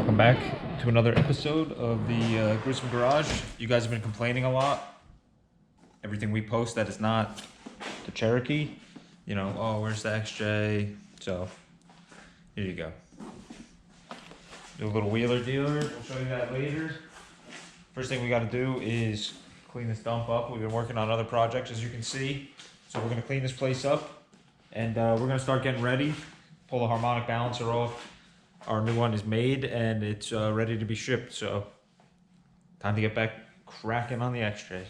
Welcome back to another episode of the Gruesome Garage. You guys have been complaining a lot. Everything we post that is not the Cherokee, you know, oh, where's the XJ? So, here you go. Do a little wheeler dealer. We'll show you that later. First thing we got to do is clean this dump up. We've been working on other projects, as you can see. So we're going to clean this place up, and we're going to start getting ready. Pull the harmonic balancer off. Our new one is made and it's ready to be shipped, so time to get back cracking on the XJ.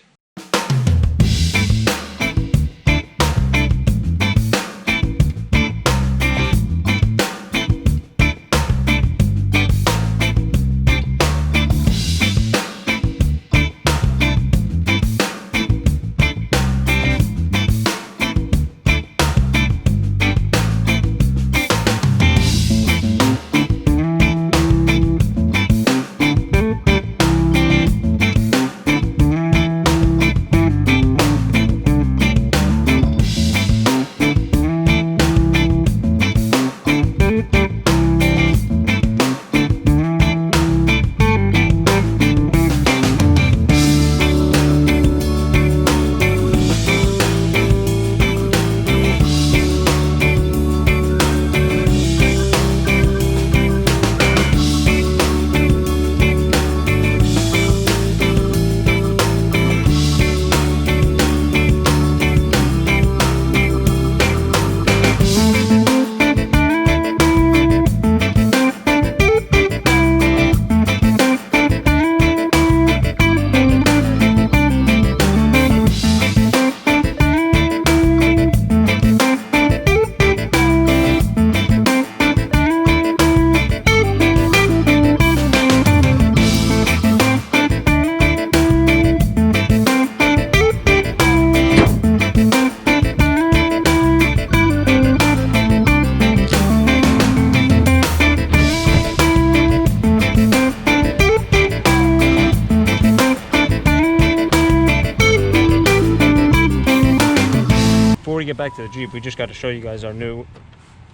Before we get back to the Jeep, we just got to show you guys our new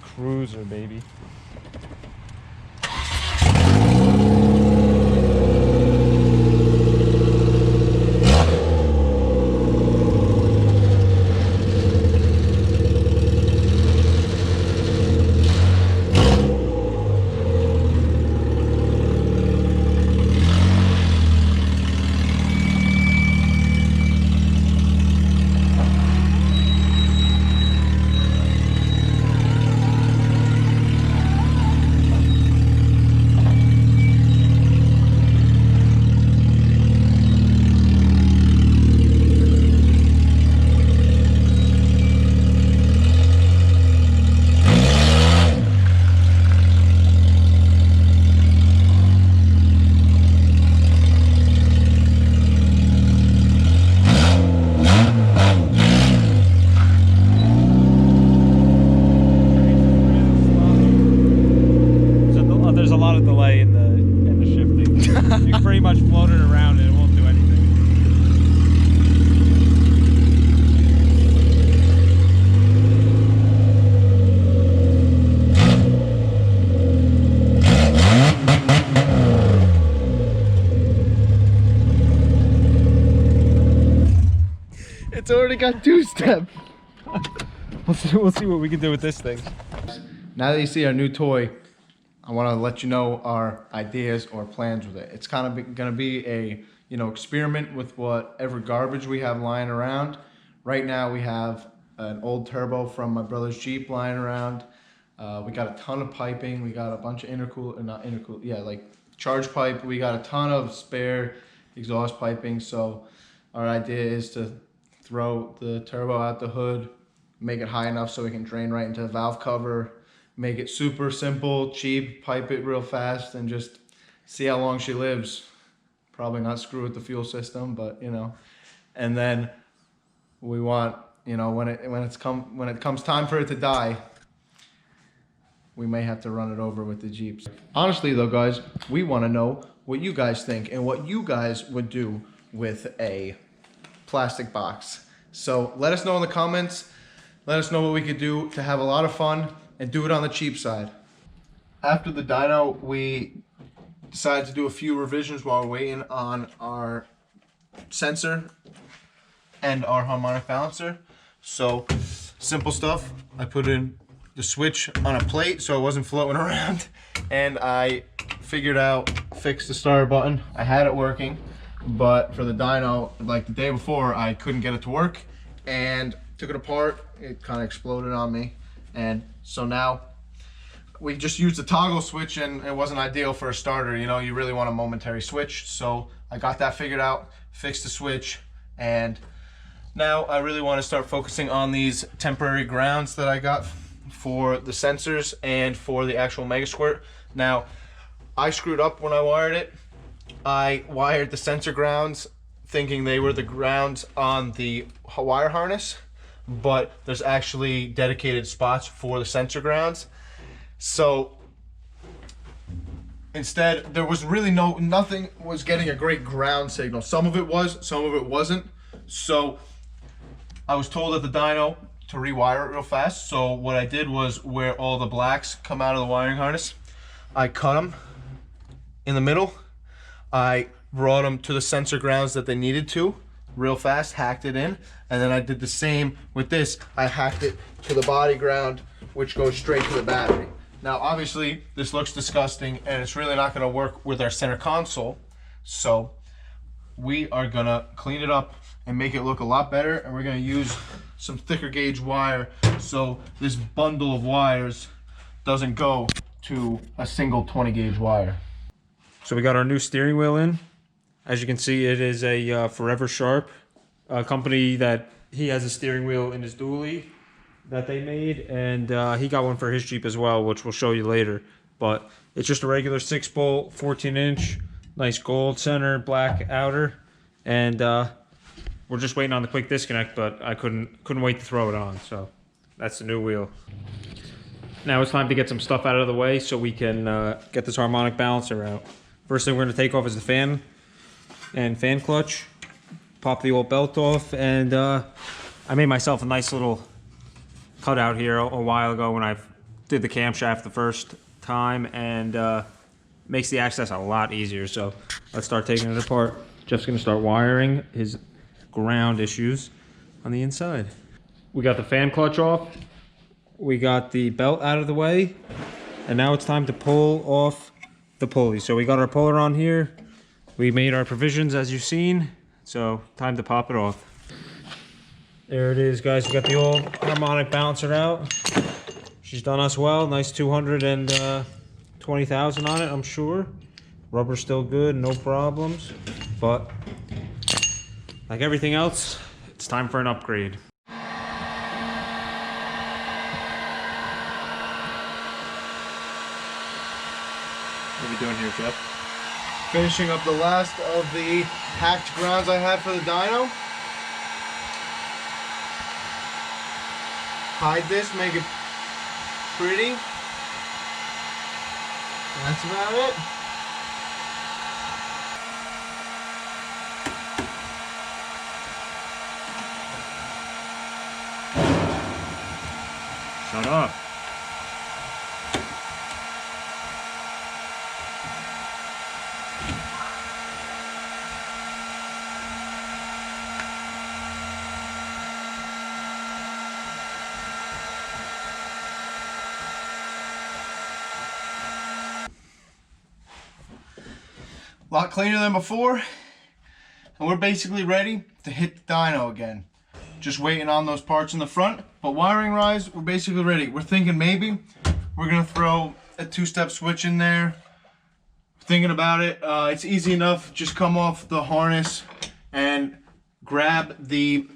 Cruiser, baby. There's a lot of delay in the shifting. You can pretty much float it around and it won't do anything. It's already got two-step. We'll see what we can do with this thing. Now that you see our new toy, I want to let you know our ideas or plans with it. It's kind of going to be a, experiment with whatever garbage we have lying around. Right now we have an old turbo from my brother's Jeep lying around. We got a ton of piping. We got a bunch of charge pipe. We got a ton of spare exhaust piping. So our idea is to throw the turbo out the hood, make it high enough so we can drain right into the valve cover, make it super simple, cheap, pipe it real fast, and just see how long she lives. Probably not screw with the fuel system, but And then we want, when it comes time for it to die, we may have to run it over with the Jeeps. Honestly though, guys, we want to know what you guys think and what you guys would do with a plastic box. So let us know in the comments. Let us know what we could do to have a lot of fun and do it on the cheap side. After the dyno, we decided to do a few revisions while we're waiting on our sensor and our harmonic balancer. So simple stuff. I put in the switch on a plate so it wasn't floating around, and I fixed the starter button. I had it working, but for the dyno, like the day before, I couldn't get it to work, and took it apart. It kind of exploded on me, and so now we just used the toggle switch, and it wasn't ideal for a starter. You know, you really want a momentary switch. So I got that figured out, fixed the switch, and now I really want to start focusing on these temporary grounds that I got for the sensors and for the actual Megasquirt. Now, I screwed up when I wired it. I wired the sensor grounds thinking they were the grounds on the wire harness, but there's actually dedicated spots for the sensor grounds. So instead, there was really nothing was getting a great ground signal. Some of it was, some of it wasn't. So I was told at the dyno to rewire it real fast. So what I did was, where all the blacks come out of the wiring harness, I cut them in the middle. I brought them to the sensor grounds that they needed to real fast, hacked it in, and then I did the same with this. I hacked it to the body ground, which goes straight to the battery. Now, obviously, this looks disgusting, and it's really not gonna work with our center console. So we are gonna clean it up and make it look a lot better, and we're gonna use some thicker gauge wire so this bundle of wires doesn't go to a single 20 gauge wire. So we got our new steering wheel in. As you can see, it is a Forever Sharp, a company that he has a steering wheel in his dually that they made, and he got one for his Jeep as well, which we'll show you later. But it's just a regular 6-bolt, 14-inch, nice gold center, black outer, and we're just waiting on the quick disconnect, but I couldn't wait to throw it on. So that's the new wheel. Now it's time to get some stuff out of the way so we can get this harmonic balancer out. First thing we're going to take off is the fan and fan clutch. Pop the old belt off, and I made myself a nice little cutout here a while ago when I did the camshaft the first time, and makes the access a lot easier. So let's start taking it apart. Jeff's going to start wiring his ground issues on the inside. We got the fan clutch off. We got the belt out of the way, and now it's time to pull off the pulley. So we got our puller on here. We made our provisions as you've seen, so time to pop it off. There it is, guys. We got the old harmonic balancer out. She's done us well. Nice 220,000 on it, I'm sure. Rubber's still good, no problems. But like everything else, it's time for an upgrade. What are we doing here, Jeff? Finishing up the last of the hacked grounds I had for the dyno. Hide this, make it pretty. That's about it. Shut up. A lot cleaner than before, and we're basically ready to hit the dyno again. Just waiting on those parts in the front, but wiring wise, we're basically ready. We're thinking maybe we're gonna throw a 2-step switch in there. Thinking about it, it's easy enough. Just come off the harness and grab the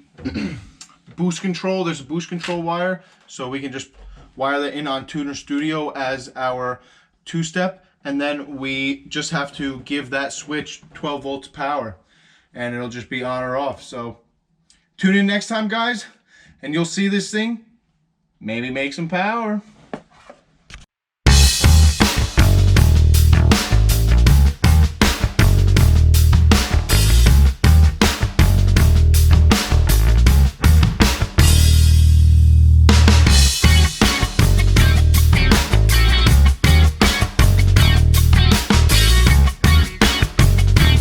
boost control. There's a boost control wire, so we can just wire that in on Tuner Studio as our 2-step. And then we just have to give that switch 12 volts power, and it'll just be on or off. So tune in next time, guys, and you'll see this thing maybe make some power.